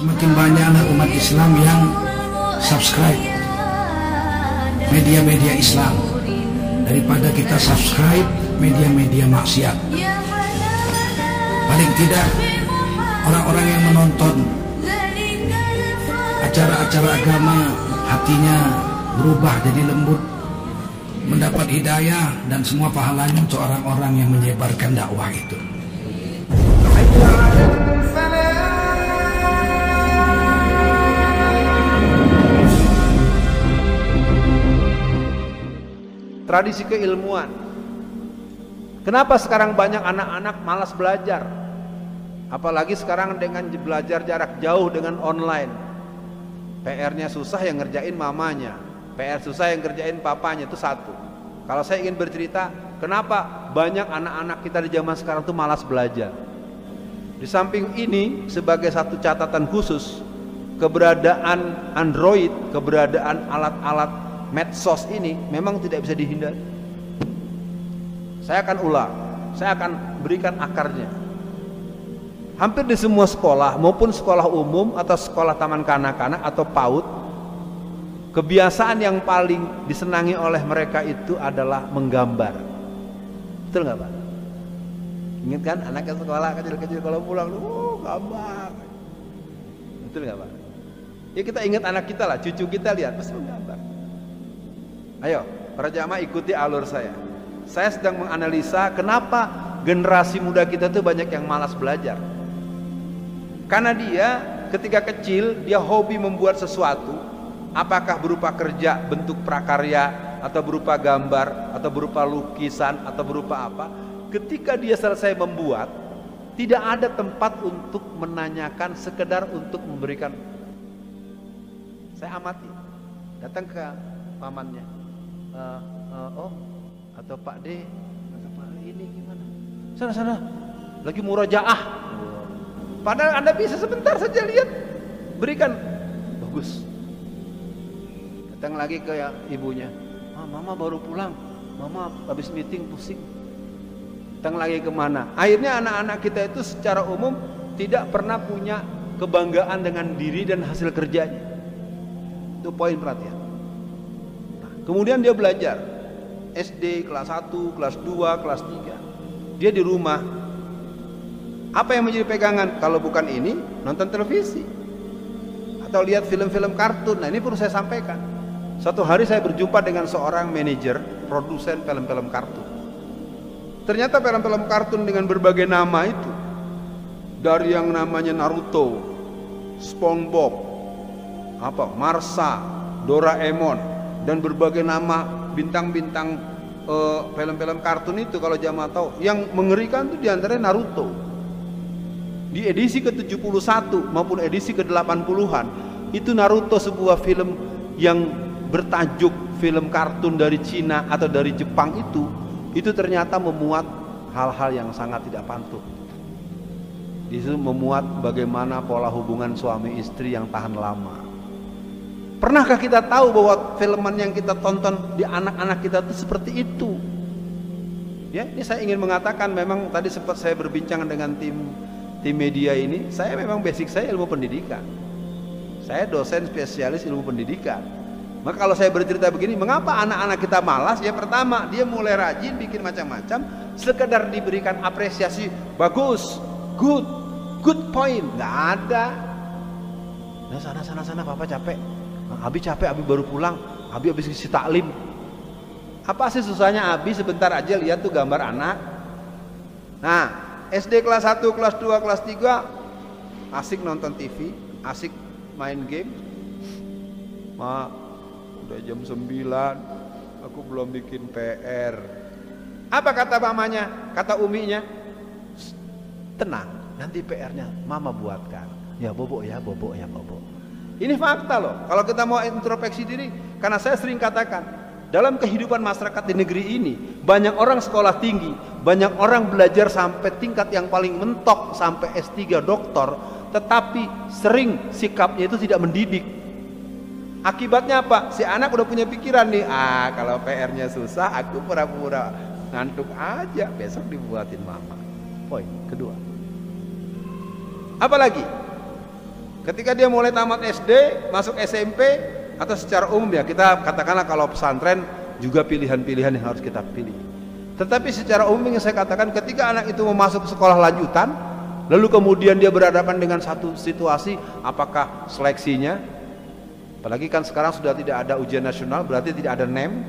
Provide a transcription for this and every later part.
Semakin banyak anak umat Islam yang subscribe media-media Islam daripada kita subscribe media-media maksiat. Paling tidak orang-orang yang menonton acara-acara agama hatinya berubah jadi lembut, mendapat hidayah dan semua pahalanya untuk orang-orang yang menyebarkan dakwah itu. Tradisi keilmuan. Kenapa sekarang banyak anak-anak malas belajar? Apalagi sekarang dengan belajar jarak jauh dengan online. PR-nya susah yang ngerjain mamanya, PR susah yang ngerjain papanya, itu satu. Kalau saya ingin bercerita, kenapa banyak anak-anak kita di zaman sekarang tuh malas belajar? Di samping ini, sebagai satu catatan khusus, keberadaan Android, keberadaan alat-alat medsos ini memang tidak bisa dihindari. Saya akan ulang, saya akan berikan akarnya. Hampir di semua sekolah, maupun sekolah umum atau sekolah taman kanak-kanak atau PAUD, kebiasaan yang paling disenangi oleh mereka itu adalah menggambar. Betul nggak Pak? Ingat kan anak ke sekolah kecil-kecil kalau pulang, gambar. Betul nggak Pak? Ya kita ingat anak kita lah, cucu kita lihat pasti menggambar. Ayo, para jamaah ikuti alur saya. Saya sedang menganalisa kenapa generasi muda kita tuh banyak yang malas belajar. Karena dia ketika kecil dia hobi membuat sesuatu, apakah berupa kerja bentuk prakarya atau berupa gambar atau berupa lukisan atau berupa apa. Ketika dia selesai membuat, tidak ada tempat untuk menanyakan, sekedar untuk memberikan. Saya amati, datang ke pamannya, oh atau Pak D, Pak ini gimana? Sana lagi murajaah. Padahal Anda bisa sebentar saja lihat, berikan, bagus. Datang lagi ke ibunya, mama baru pulang, mama habis meeting pusing. Datang lagi kemana? Akhirnya anak-anak kita itu secara umum tidak pernah punya kebanggaan dengan diri dan hasil kerjanya. Itu poin perhatian. Nah, kemudian dia belajar SD kelas 1, kelas 2, kelas 3. Dia di rumah. Apa yang menjadi pegangan? Kalau bukan ini, nonton televisi atau lihat film-film kartun. Nah, ini perlu saya sampaikan. Suatu hari saya berjumpa dengan seorang manajer produsen film-film kartun. Ternyata film-film kartun dengan berbagai nama itu, dari yang namanya Naruto, SpongeBob, Marsa, Doraemon, dan berbagai nama bintang-bintang film-film kartun itu, kalau jamaah tahu, yang mengerikan itu diantaranya Naruto. Di edisi ke-71 maupun edisi ke-80-an itu Naruto, sebuah film yang bertajuk film kartun dari Cina atau dari Jepang itu ternyata memuat hal-hal yang sangat tidak pantun. Itu memuat bagaimana pola hubungan suami istri yang tahan lama. Pernahkah kita tahu bahwa filman yang kita tonton di anak-anak kita itu seperti itu? Ya, ini saya ingin mengatakan, memang tadi sempat saya berbincang dengan tim media ini, saya memang basic saya ilmu pendidikan. Saya dosen spesialis ilmu pendidikan. Maka kalau saya bercerita begini, mengapa anak-anak kita malas? Ya pertama, dia mulai rajin bikin macam-macam, sekedar diberikan apresiasi, bagus, good point, nggak ada. Nah, sana papa capek, Abi capek, Abi baru pulang, Abi habis isi taklim. Apa sih susahnya Abi sebentar aja lihat tuh gambar anak. Nah, SD kelas 1, kelas 2, kelas 3 asik nonton TV, asik main game. Ma, udah jam 9, aku belum bikin PR. Apa kata mamanya? Kata uminya, tenang, nanti PR-nya mama buatkan. Ya bobo. Ini fakta loh. Kalau kita mau introspeksi diri, karena saya sering katakan, dalam kehidupan masyarakat di negeri ini, banyak orang sekolah tinggi, banyak orang belajar sampai tingkat yang paling mentok, sampai S3 doktor, tetapi sering sikapnya itu tidak mendidik. Akibatnya apa? Si anak udah punya pikiran nih, kalau PR-nya susah, aku pura-pura ngantuk aja, besok dibuatin mama. Poin kedua. Apalagi Ketika dia mulai tamat SD, masuk SMP, atau secara umum ya kita katakanlah kalau pesantren juga pilihan-pilihan yang harus kita pilih. Tetapi secara umum yang saya katakan, ketika anak itu mau masuk sekolah lanjutan, lalu kemudian dia berhadapan dengan satu situasi, apakah seleksinya, apalagi kan sekarang sudah tidak ada ujian nasional, berarti tidak ada NEM,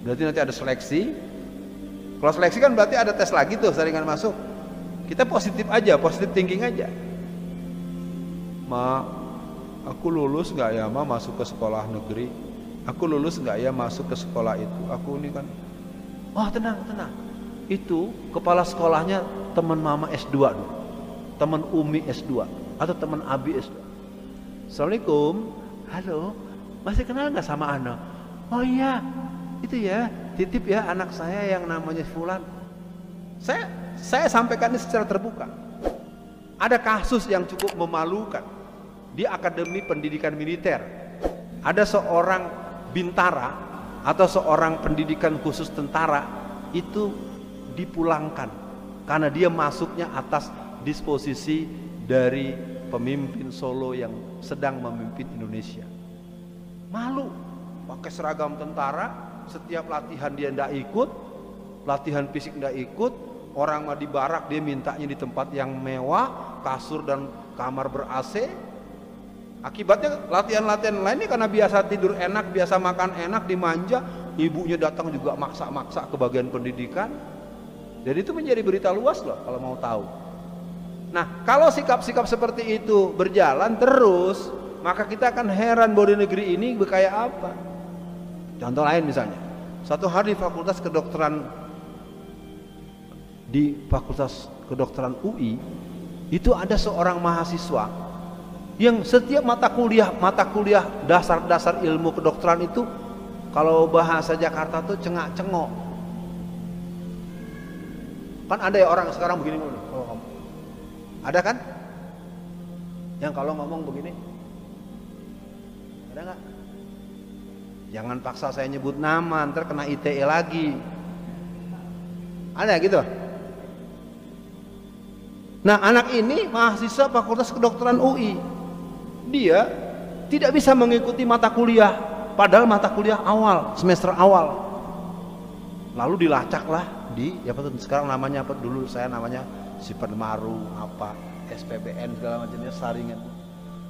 berarti nanti ada seleksi. Kalau seleksi kan berarti ada tes lagi tuh saringan masuk. Kita positif aja, positive thinking aja. Ma, aku lulus nggak ya ma masuk ke sekolah negeri? Aku lulus nggak ya masuk ke sekolah itu? Aku ini kan, oh tenang. Itu kepala sekolahnya teman mama S2 dulu, teman Umi S2 atau teman Abi S2. Assalamualaikum, halo, masih kenal nggak sama Ana? Oh iya, itu ya, titip ya anak saya yang namanya Fulan. Saya sampaikan ini secara terbuka. Ada kasus yang cukup memalukan di Akademi Pendidikan Militer. Ada seorang bintara atau seorang pendidikan khusus tentara itu dipulangkan karena dia masuknya atas disposisi dari pemimpin Solo yang sedang memimpin Indonesia. Malu, pakai seragam tentara, setiap latihan dia tidak ikut, latihan fisik tidak ikut, orang mah di barak dia mintanya di tempat yang mewah, kasur dan kamar ber-AC. Akibatnya latihan-latihan lain ini karena biasa tidur enak, biasa makan enak, dimanja, ibunya datang juga maksa-maksa ke bagian pendidikan. Jadi itu menjadi berita luas loh kalau mau tahu. Nah, kalau sikap-sikap seperti itu berjalan terus, maka kita akan heran bahwa di negeri ini kayak apa. Contoh lain misalnya, satu hari di Fakultas Kedokteran UI itu ada seorang mahasiswa yang setiap mata kuliah dasar-dasar ilmu kedokteran itu kalau bahasa Jakarta tuh cengak-cengok. Kan ada ya orang sekarang begini kalau ngomong. Ada kan? Yang kalau ngomong begini. Ada nggak? Jangan paksa saya nyebut nama, ntar kena ITE lagi. Ada gitu? Nah, anak ini mahasiswa Fakultas Kedokteran UI. Dia tidak bisa mengikuti mata kuliah, padahal mata kuliah awal, semester awal. Lalu dilacaklah di sekarang namanya apa, dulu saya namanya Sipermaru apa SPBN segala macamnya saringan.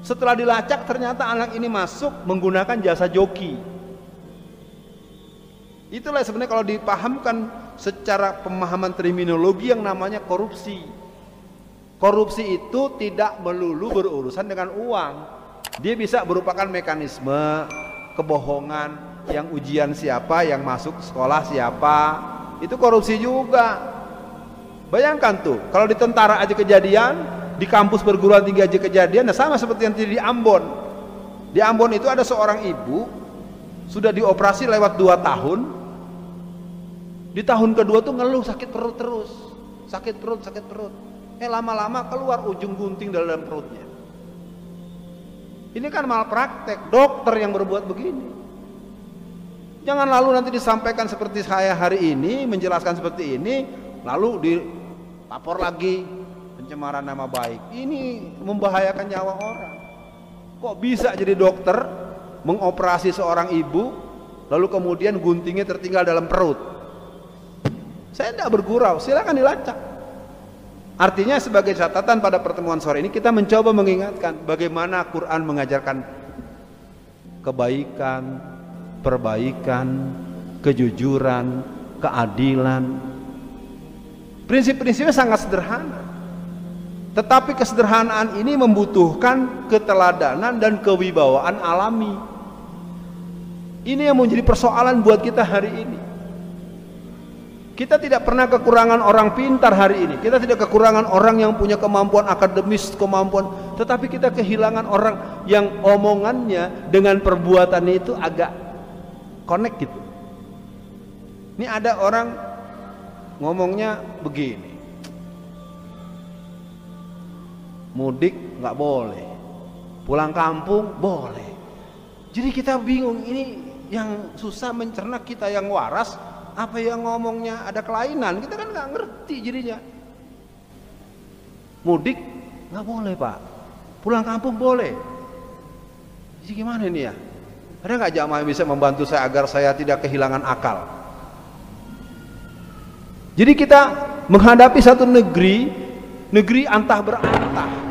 Setelah dilacak ternyata anak ini masuk menggunakan jasa joki. Itulah sebenarnya kalau dipahamkan secara pemahaman terminologi yang namanya korupsi. Korupsi itu tidak melulu berurusan dengan uang. Dia bisa merupakan mekanisme kebohongan, yang ujian siapa, yang masuk sekolah siapa. Itu korupsi juga. Bayangkan tuh, kalau di tentara aja kejadian, di kampus perguruan tinggi aja kejadian, nah sama seperti yang terjadi di Ambon. Di Ambon itu ada seorang ibu sudah dioperasi lewat 2 tahun. Di tahun kedua tuh ngeluh sakit perut terus, sakit perut. Lama-lama keluar ujung gunting dalam perutnya. Ini kan malpraktek, dokter yang berbuat begini. Jangan lalu nanti disampaikan seperti saya hari ini, menjelaskan seperti ini, lalu dilapor lagi pencemaran nama baik. Ini membahayakan nyawa orang. Kok bisa jadi dokter mengoperasi seorang ibu, lalu kemudian guntingnya tertinggal dalam perut? Saya tidak bergurau, silakan dilacak. Artinya sebagai catatan pada pertemuan sore ini kita mencoba mengingatkan bagaimana Quran mengajarkan kebaikan, perbaikan, kejujuran, keadilan. Prinsip-prinsipnya sangat sederhana. Tetapi kesederhanaan ini membutuhkan keteladanan dan kewibawaan alami. Ini yang menjadi persoalan buat kita hari ini. Kita tidak pernah kekurangan orang pintar hari ini. Kita tidak kekurangan orang yang punya kemampuan akademis, tetapi kita kehilangan orang yang omongannya dengan perbuatannya itu agak connect gitu. Ini ada orang ngomongnya begini. Mudik nggak boleh, pulang kampung boleh. Jadi kita bingung, ini yang susah mencerna kita yang waras, apa yang ngomongnya ada kelainan, kita kan nggak ngerti jadinya. Mudik nggak boleh pak, pulang kampung boleh. Jadi gimana ini ya? Ada nggak jamaah yang bisa membantu saya agar saya tidak kehilangan akal? Jadi kita menghadapi satu negeri antah berantah.